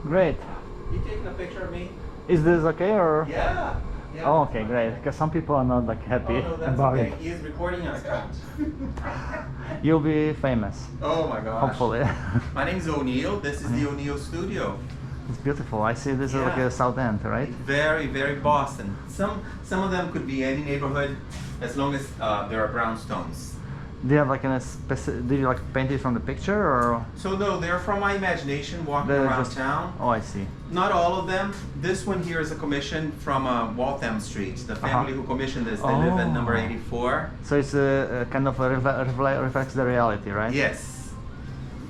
Great. You taking a picture of me? Is this okay or? Yeah. Oh, okay, great. Because some people are not like happy Oh, no, that's about okay. it. He is recording us, Scott. You'll be famous, Oh my gosh. hopefully. My name's O'Neill. This is the O'Neill Studio. It's beautiful. I see this is like Yeah. a South End, right? Very, very Boston. Some of them could be any neighborhood as long as there are brownstones. Do you have like a specific? Did you like paint it from the picture or? So no, they're from my imagination walking They're around just- town. Oh, I see. Not all of them. This one here is a commission from Waltham Street. The family who commissioned this, they live at number Oh. 84. So it's a kind of reflects the reality, right? Yes.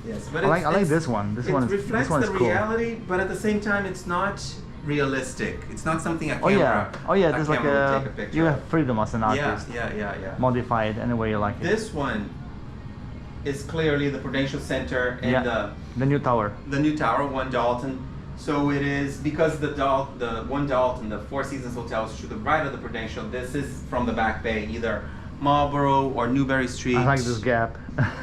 Yes, but I like this one. This one is reflects this one the is cool. reality, but at the same time, it's not realistic. It's not something a Oh camera. yeah. Oh yeah. There's like camera would a take a picture you of. have freedom as an artist. Yeah. Modify it any way you like it. This one is clearly the Prudential Center and The new tower. the new tower, One Dalton. So it is because the One Dalton, the Four Seasons Hotel is to the right of the Prudential. This is from the Back Bay, either Marlborough or Newberry Street. I like this gap.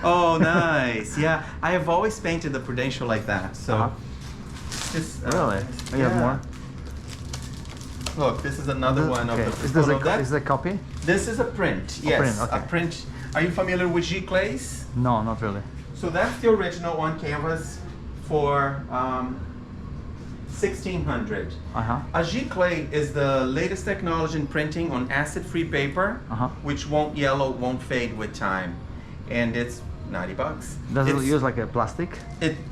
Oh, nice. Yeah, I have always painted the Prudential like that. So, this, Really? You have more? Look, this is another one of Okay. the. Is this photo. is a copy? This is a print. Yes, print, okay. a print. Are you familiar with Giclées? No, not really. So that's the original on canvas for 1600. A Giclée is the latest technology in printing on acid-free paper, which won't yellow, won't fade with time, and it's $90. Does it use like a plastic?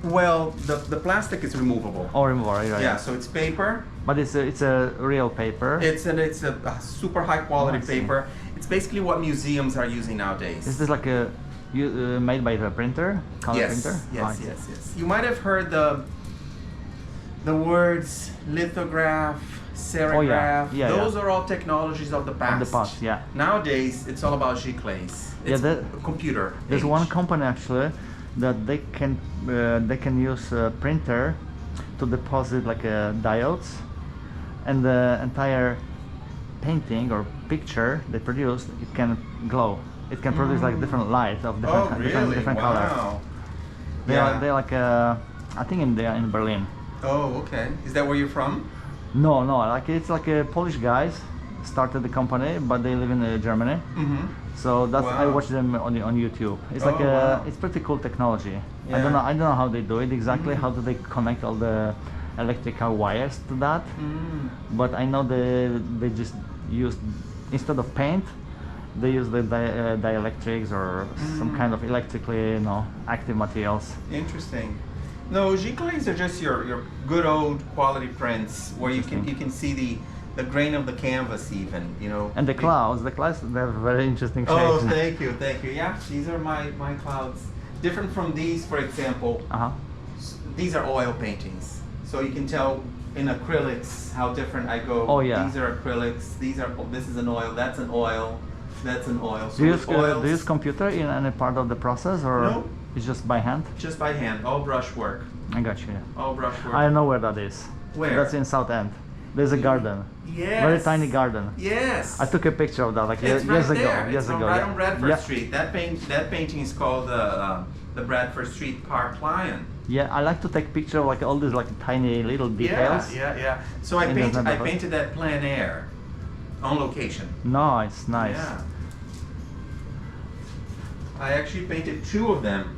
Well, the plastic is removable. Oh, removal, right? Yeah, so it's paper. But it's a real paper. It's a super high quality I see. paper. It's basically what museums are using nowadays. Is this like a made by the printer, color printer? Yes. You might have heard the words lithograph, serigraph. Yeah, Those are all technologies of the past. Of the past, yeah. Nowadays, it's all about Giclées. It's a computer. There's age. one company actually that they can use a printer to deposit like diodes, and the entire painting or picture they produce, it can glow. It can produce like different light of different colors. They're like I think they're in Berlin. Oh, okay. Is that where you're from? No, like it's like a Polish guys started the company, but they live in Germany. So that's I watch them on YouTube. It's like it's pretty cool technology. I don't know how they do it exactly. How do they connect all the electrical wires to that? But I know they just use, instead of paint, they use the dielectrics or some kind of electrically active materials. Interesting. No, Giclées are just your good old quality prints where you can see the grain of the canvas even, And the clouds they're very interesting shapes. Oh, thank you. Yeah, these are my clouds. Different from these, for example. These are oil paintings, so you can tell in acrylics how different I go. Oh yeah. These are acrylics. This is an oil. That's an oil. That's an oil. So do you use computer in any part of the process, or no? It's just by hand? Just by hand. All brush work. I got you. All brush work. I know where that is. Where? That's in South End. There's a garden. Yes. Very tiny garden. Yes. I took a picture of that like It's years right ago. there. Years ago. Right on Bradford Yeah. Street. That painting is called the Bradford Street Park Lion. Yeah, I like to take picture of like all these like tiny little details. Yeah. So I painted that plein air on location. Nice. Yeah. I actually painted 2 of them,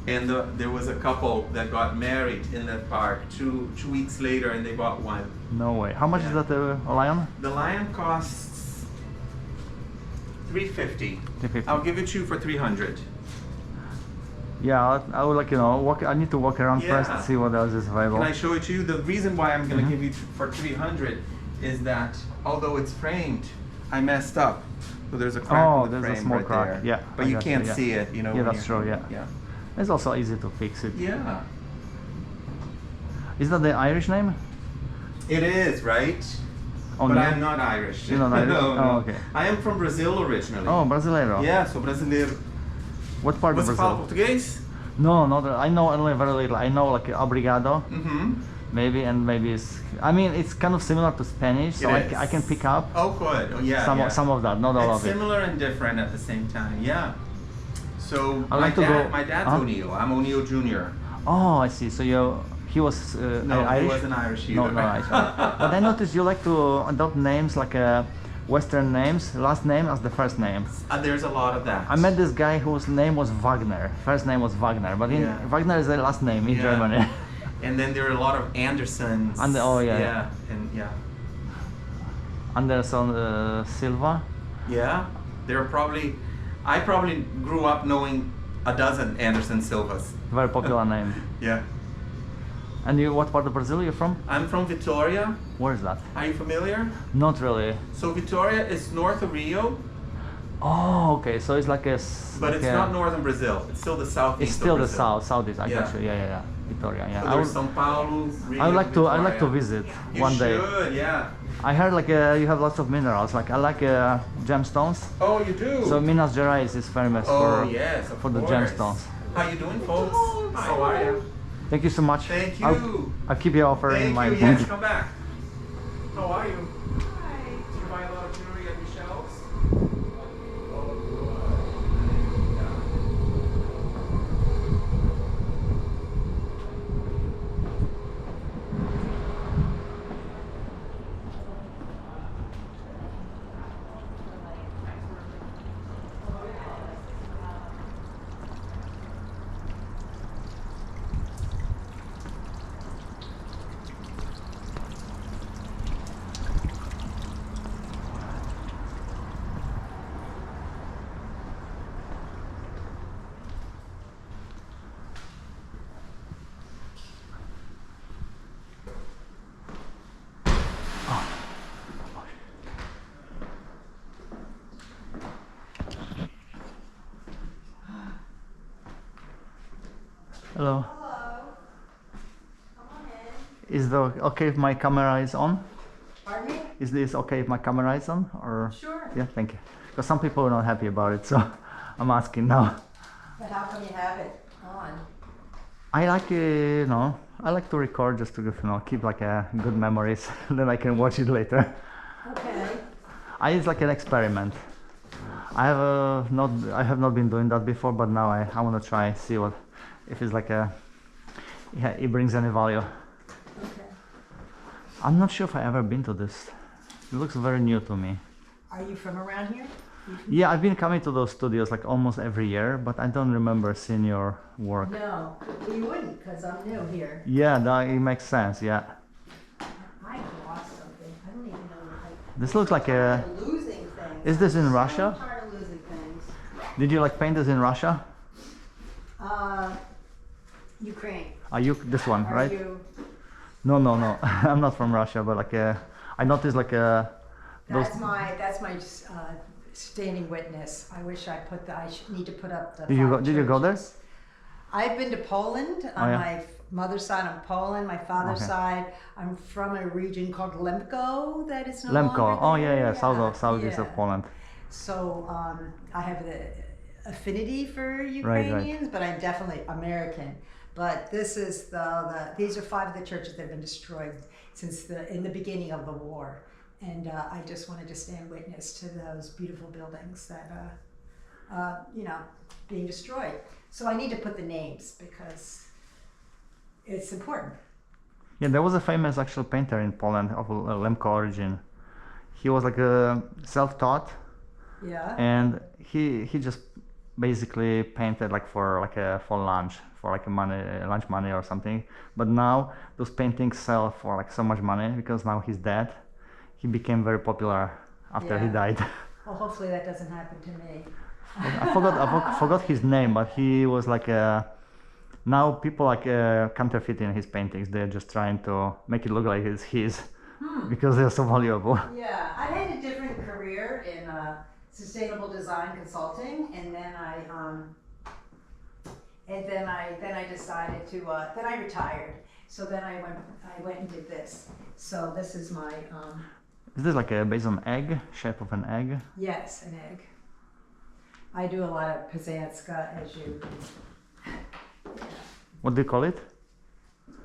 and there was a couple that got married in that park 2 weeks later, and they bought one. No way. How much is that a lion? The lion costs $350. $350. I'll give it to you for $300. Yeah, I would like walk. I need to walk around first to see what else is available. Can I show it to you? The reason why I'm going to give you for $300 is that although it's framed, I messed up. So there's a crack in the there's frame a small right crack. there. Yeah, but you can't see it, Yeah, when that's true. Yeah. It's also easy to fix it. Yeah. Is that the Irish name? It is, right? Oh, but no? I'm not Irish. You're not Irish? No. Oh, okay. I am from Brazil originally. Oh, brasileiro. Yeah, sou brasileiro. What part Você of fala Brazil? português? No, not. I know only very little. I know like obrigado, maybe, and maybe it's kind of similar to Spanish, so I can pick up. Oh, good. Oh, yeah. Some of that, not all it's of it. similar and different at the same time. Yeah. So I like to go. my dad's O'Neill. I'm O'Neill Jr. Oh, I see. So He was No, Irish? he wasn't Irish either. No, Irish. But I noticed you like to adopt names like Western names, last name as the first name. There's a lot of that. I met this guy whose name was Wagner. First name was Wagner, but Wagner is the last name in Germany. And then there are a lot of Andersons. Anderson Silva. Yeah, I probably grew up knowing a dozen Anderson Silvas. Very popular name. Yeah. And you, what part of Brazil you're from? I'm from Vitória. Where is that? Are you familiar? Not really. So Vitória is north of Rio. Oh, okay. So it's like a. But it's not northern Brazil. It's still the southeast. It's still of the Brazil. southeast. I got you. Yeah. Vitória. Yeah. So there's São Paulo, Rio. I would like Vitória. to visit one day. You should, yeah. I heard like you have lots of minerals. Like I like gemstones. Oh, you do. So Minas Gerais is famous for the gemstones. How you doing, folks? How are you? Thank you so much. Thank you. I'll keep your offer in mind. Thank you. Yes, come back. How are you? Hi. Do you buy a lot of jewelry at Michelle's? Hello. Hello. Come on in. Is the okay if my camera is on? Pardon me? Is this okay if my camera is on? Or Sure. yeah, thank you. Because some people are not happy about it, so I'm asking now. But how come you have it on? I like I like to record just to keep like good memories. Then I can watch it later. Okay. It's like an experiment. I have not been doing that before, but now I want to try see if it's like it brings any value. Okay. I'm not sure if I ever been to this. It looks very new to me. Are you from around here? Yeah, I've been coming to those studios like almost every year, but I don't remember seeing your work. No, well, you wouldn't, because I'm new here. Yeah, it makes sense. Yeah. I lost something. I don't even know. This looks like a. I'm losing things. Is this in I'm Russia? so tired of losing things. Did you like paint this in Russia? Ukraine. Are you this one, Are right? you? No. I'm not from Russia, but like I noticed like those. That's my standing witness. I wish I put I need to put up the. Did you go there? I've been to Poland on my mother's side. I'm Poland. My father's side, I'm from a region called Lemko. That is no Lemko. longer Oh there. yeah, southeast of Poland. So I have the affinity for Ukrainians, but I'm definitely American. But this is these are 5 of the churches that have been destroyed since in the beginning of the war, and I just wanted to stand witness to those beautiful buildings that being destroyed. So I need to put the names because it's important. Yeah, there was a famous actual painter in Poland of Lemko origin. He was like a self-taught. Yeah. And he just basically painted like for lunch, for like lunch money or something. But now those paintings sell for like so much money because now he's dead. He became very popular after he died. Well, hopefully that doesn't happen to me. I forgot his name, but he was like now people like counterfeiting his paintings. They're just trying to make it look like it's his because they're so valuable. Yeah, I had a different career in sustainable design consulting, and then I decided to then I retired. So then I went and did this. So this is my Is this like based on egg, shape of an egg? Yes, an egg. I do a lot of Pazanska, as you. What do you call it?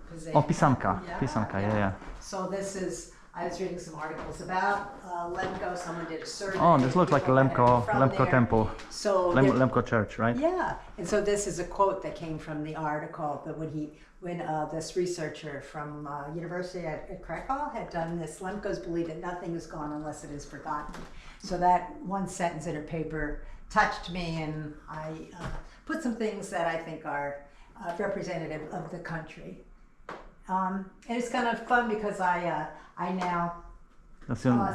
Pazanska. Oh, pisanka. Pisanka, yeah. So this is I was reading some articles about Lemko. Someone did a survey. Oh, this looks like a Lemko temple. So Lemko church, right? Yeah, and so this is a quote that came from the article that when this researcher from University at Krakow had done this, Lemkos believe that nothing is gone unless it is forgotten. So that one sentence in her paper touched me, and I put some things that I think are representative of the country. And it's kind of fun because I now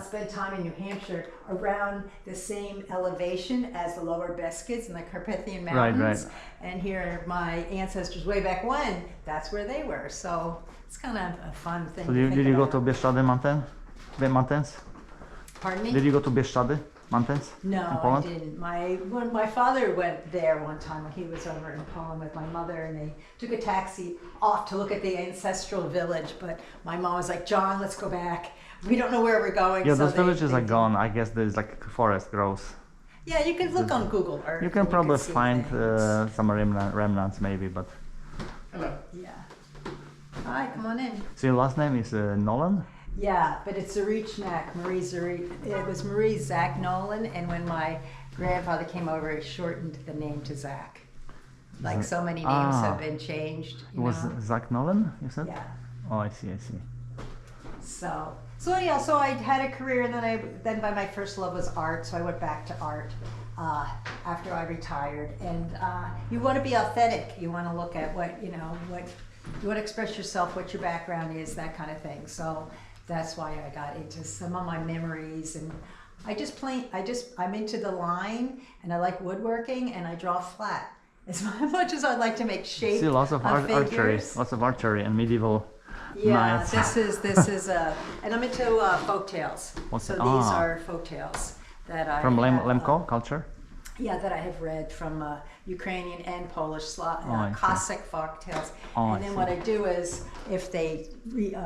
spend time in New Hampshire around the same elevation as the Lower Beskids and the Carpathian Mountains. Right. And here my ancestors way back when, that's where they were. So it's kind of a fun thing. So did you go to Bieszczady mountains? Pardon me? Did you go to Bieszczady mountains? No, in Poland? I didn't. My father went there one time when he was over in Poland with my mother, and they took a taxi off to look at the ancestral village. But my mom was like, "John, let's go back. We don't know where we're going." Yeah, so those villages are gone. I guess there's like forest grows. Yeah, you can look on Google Earth. You can probably see find things. some remnants maybe, but. Hello. Yeah. Hi, come on in. So your last name is Nolan? Yeah, but it's Zarichnak, Marie Zarich. It was Marie Zach Nolan, and when my grandfather came over, he shortened the name to Zach. Like so many names have been changed. It was Zach Nolan, you said? Yeah. Oh, I see. So yeah, so I had a career, and then by my first love was art, so I went back to art after I retired. And you want to be authentic. You want to look at what you want to express yourself, what your background is, that kind of thing. So that's why I got into some of my memories, and I'm into the line, and I like woodworking, and I draw flat. As much as I'd like to make shape. See, lots of archery and medieval. Yeah, nice. this is and I'm into folk tales. These are folk tales that I from have, Lemko culture. Yeah, that I have read from Ukrainian and Polish Cossack folk tales. Oh, and then what I do is, if they reach me,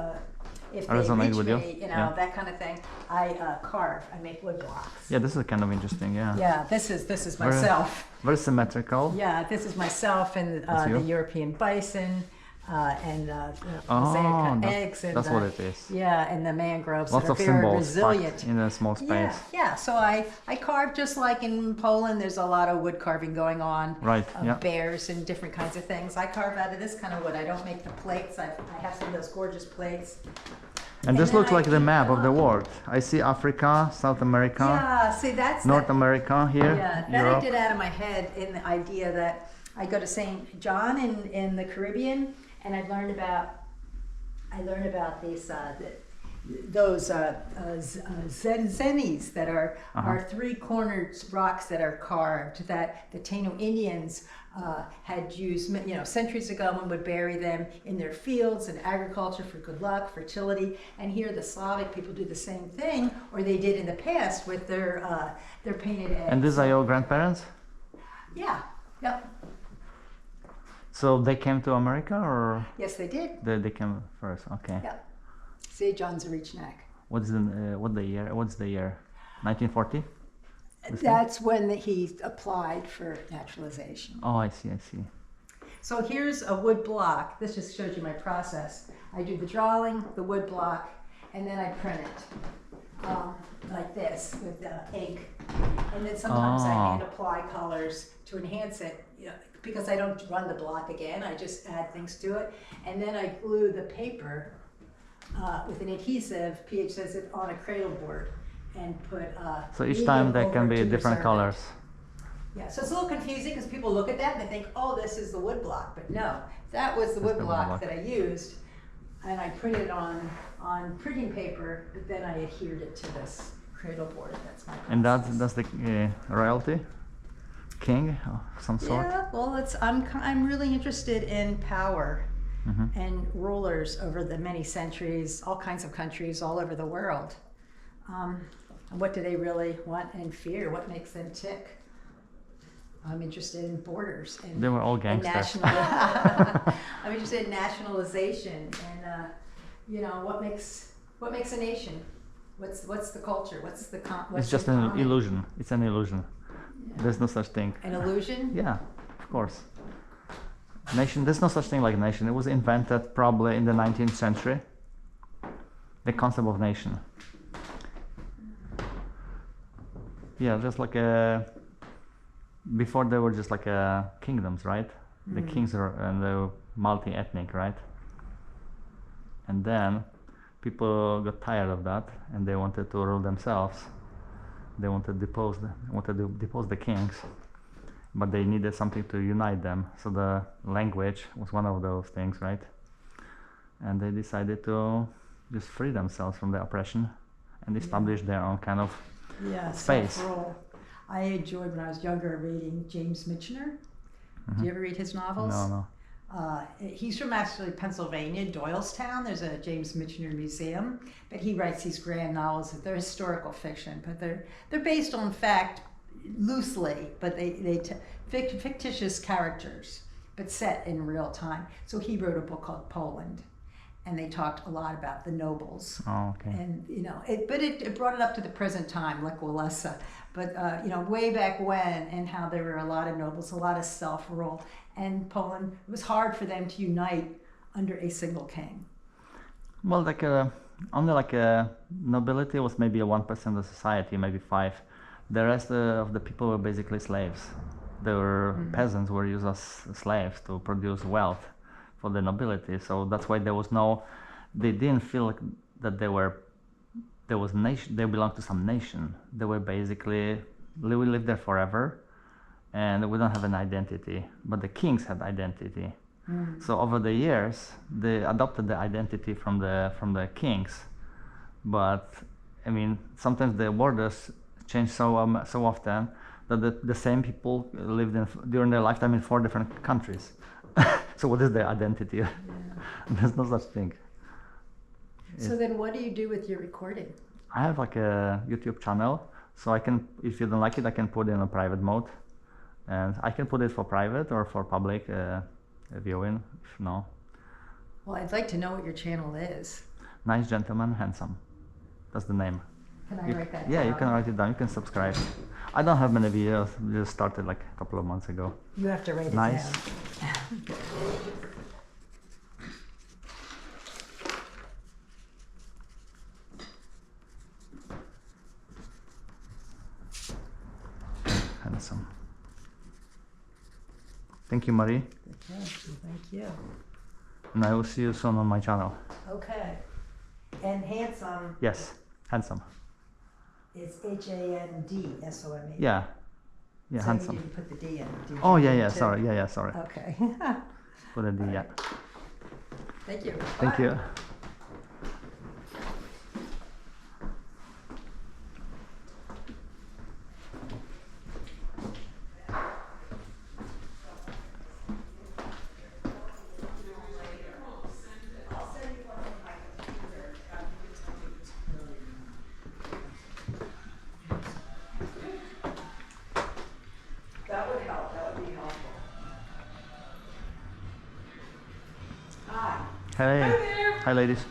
that kind of thing, I carve. I make wood blocks. Yeah, this is kind of interesting. Yeah. Yeah, this is myself. Very symmetrical. Yeah, this is myself and the European bison. And eggs, and that's what it is. Yeah, and the mangroves Lots that are of very symbols resilient in a small space. Yeah. So I carve just like in Poland. There's a lot of wood carving going on. Right. Of bears and different kinds of things. I carve out of this kind of wood. I don't make the plates. I have some of those gorgeous plates. And this looks like the map of the world. I see Africa, South America. Yeah. See, that's North America here. Yeah. That Europe. I did out of my head in the idea that I go to St. John in the Caribbean. And I learned about these those zenzenis that are three-cornered rocks that are carved that the Taino Indians had used centuries ago, and would bury them in their fields and agriculture for good luck, fertility. And here the Slavic people do the same thing, or they did in the past with their painted eggs. And these are your grandparents? Yeah. Yep. So they came to America, or? Yes, they did. They came first. Okay. Yeah. See, John Zarichnak. What's the year? 1940. That's when he applied for naturalization. Oh, I see. So here's a wood block. This just shows you my process. I do the drawing, the wood block, and then I print it like this with ink. And then sometimes I hand apply colors to enhance it. Because I don't run the block again, I just add things to it. And then I glue the paper with an adhesive, pH says it, on a cradle board, and put so each time there can be different colors. Yeah, so it's a little confusing because people look at that and they think, oh, this is the wood block. But no, that was the wood block that I used. And I printed it on printing paper, but then I adhered it to this cradle board. That's my process. And that's the royalty? King of some sort? Yeah, well, I'm really interested in power and rulers over the many centuries, all kinds of countries all over the world. What do they really want and fear? What makes them tick? I'm interested in borders. And, they were all gangsters. I'm interested in nationalization and what makes a nation? What's the culture? It's just an illusion. It's an illusion. Yeah. There's no such thing. An illusion? Yeah, of course. Nation. There's no such thing like a nation. It was invented probably in the 19th century. the concept of nation. Yeah, just like before they were just like kingdoms, right? The kings are and they were multi-ethnic, right? And then people got tired of that, and they wanted to rule themselves. They wanted to depose the kings, but they needed something to unite them. So the language was one of those things, right? And they decided to just free themselves from the oppression and establish their own kind of space. Self-rule. I enjoyed when I was younger reading James Michener. Do you ever read his novels? No. He's from actually Pennsylvania, Doylestown. There's a James Michener Museum, but he writes these grand novels. They're historical fiction, but they're based on fact loosely, but fictitious characters, but set in real time. So he wrote a book called Poland, and they talked a lot about the nobles. Oh, okay. And it brought it up to the present time, like Walesa. But way back when, and how there were a lot of nobles, a lot of self-rule, and Poland, it was hard for them to unite under a single king. Well, like only nobility was maybe 1% of society, maybe 5%. The rest of the people were basically slaves. They were peasants were used as slaves to produce wealth for the nobility. So that's why they didn't feel like that there was nation. They belonged to some nation. They were basically we live there forever, and we don't have an identity. But the kings had identity. So over the years, they adopted the identity from the kings. But I mean, sometimes the borders change so often that the same people lived during their lifetime in 4 different countries. So what is their identity? Yeah. There's no such thing. So then what do you do with your recording? I have like a YouTube channel, so I can, if you don't like it, I can put it in a private mode, and I can put it for private or for public viewing, if no. Well, I'd like to know what your channel is. Nice Gentleman Handsome. That's the name. Can I write that down? Yeah, you can write it down. You can subscribe. I don't have many videos. We just started like a couple of months ago. You have to write it Nice. down. Handsome. Thank you, Marie. Okay, thank you. And I will see you soon on my channel. Okay. And Handsome. Yes, Handsome. It's HANDSOME. Yeah. Yeah, So Handsome. you didn't put the D in. Did Oh, you? yeah, Too? sorry. Yeah, sorry. Okay. Put a D, yeah. Thank you. Thank Bye. you. That would help. That would be helpful. Hi. Hey. Hi there. Hi, ladies.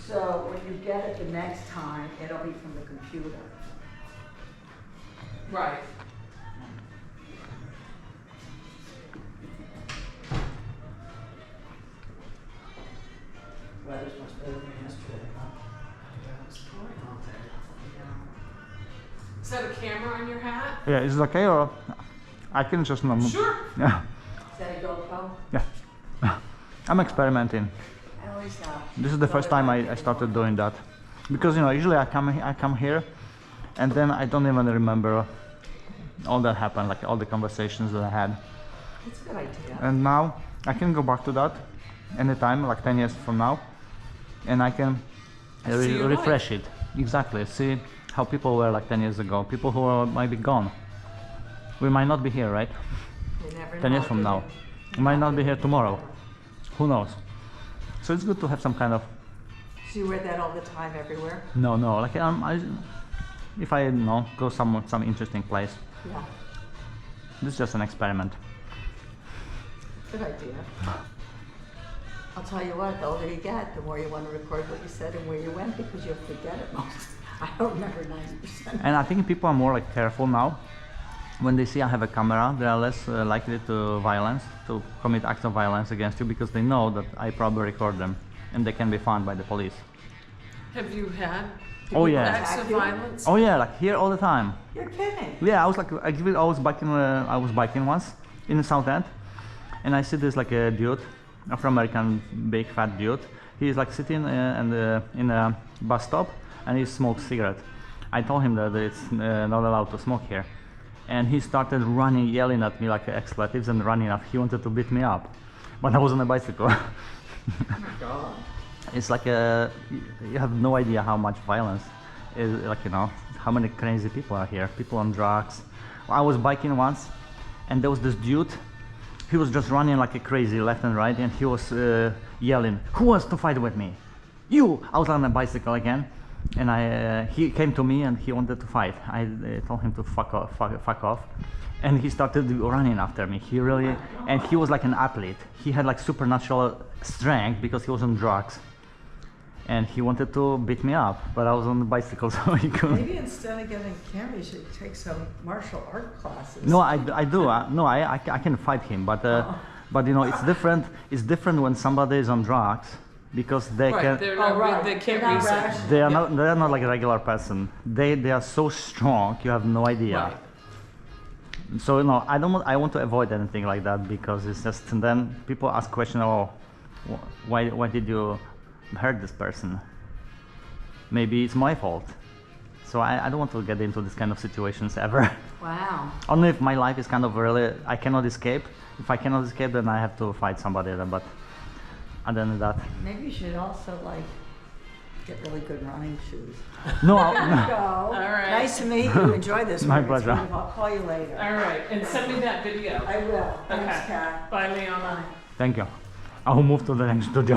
So when you get it the next time, it'll be from the computer. Right. Weather's much better than yesterday, huh? Yeah, it was pouring all day. Is that a camera on your hat? Yeah, is it okay or I can just not move? Sure. Yeah. Is that a GoPro? Yeah. I'm experimenting. I always have. This is the first time I started doing that, because usually I come here, and then I don't even remember all that happened, like all the conversations that I had. It's a good idea. And now I can go back to that anytime, like 10 years from now, and I can See your refresh it. Exactly. See how people were like 10 years ago. People who might be gone. We might not be here, right? You never 10 years know, from do now. you? We might not be here tomorrow. Who knows? So it's good to have some kind of So you wear that all the time, everywhere? no, like if I go some interesting place. Yeah. This is just an experiment. Good idea. I'll tell you what, the older you get, the more you want to record what you said and where you went, because you'll forget it most. I don't remember 90%. And I think people are more like careful now. when they see I have a camera, they are less likely to commit acts of violence against you, because they know that I probably record them and they can be found by the police. Have you had Oh yeah. acts of violence? Oh yeah, like here all the time. You're kidding. Yeah, I was biking once in the South End, and I see this like a dude, Afro-American big fat dude. He's like sitting in a bus stop and he smokes cigarette. I told him that it's not allowed to smoke here, and he started running, yelling at me like expletives and running up. He wanted to beat me up, but I was on a bicycle. Oh my God. It's like you have no idea how much violence is, like, you know, how many crazy people are here, people on drugs. I was biking once and there was this dude, he was just running like a crazy left and right, and he was yelling, "Who wants to fight with me? You!" I was on a bicycle again, and he came to me and he wanted to fight. I told him to fuck off, and he started running after me. And he was like an athlete. He had like supernatural strength because he was on drugs. And he wanted to beat me up, but I was on the bicycle, so he couldn't. Maybe instead of getting camera, you should take some martial art classes. No, I do. I can fight him, but you know, it's different. It's different when somebody is on drugs, because they Right, can. they're not, right. they can't They're not reason. rational. They are not like a regular person. They are so strong. You have no idea. Right. So, you know, I want to avoid anything like that, because it's just, and then people ask questions. Oh, why did you hurt this person? Maybe it's my fault. So I don't want to get into this kind of situations ever. Wow. Only if my life is kind of really, I cannot escape. If I cannot escape, then I have to fight somebody. But other than that, Maybe you should also like get really good running shoes. no. Go. All right. Nice to meet you. Enjoy this. My one. It's pleasure. wonderful. I'll call you later. All right, and send me that video. I will. Thanks, Okay. Kat. Bye, Leona. Thank you. I'll move to the next studio.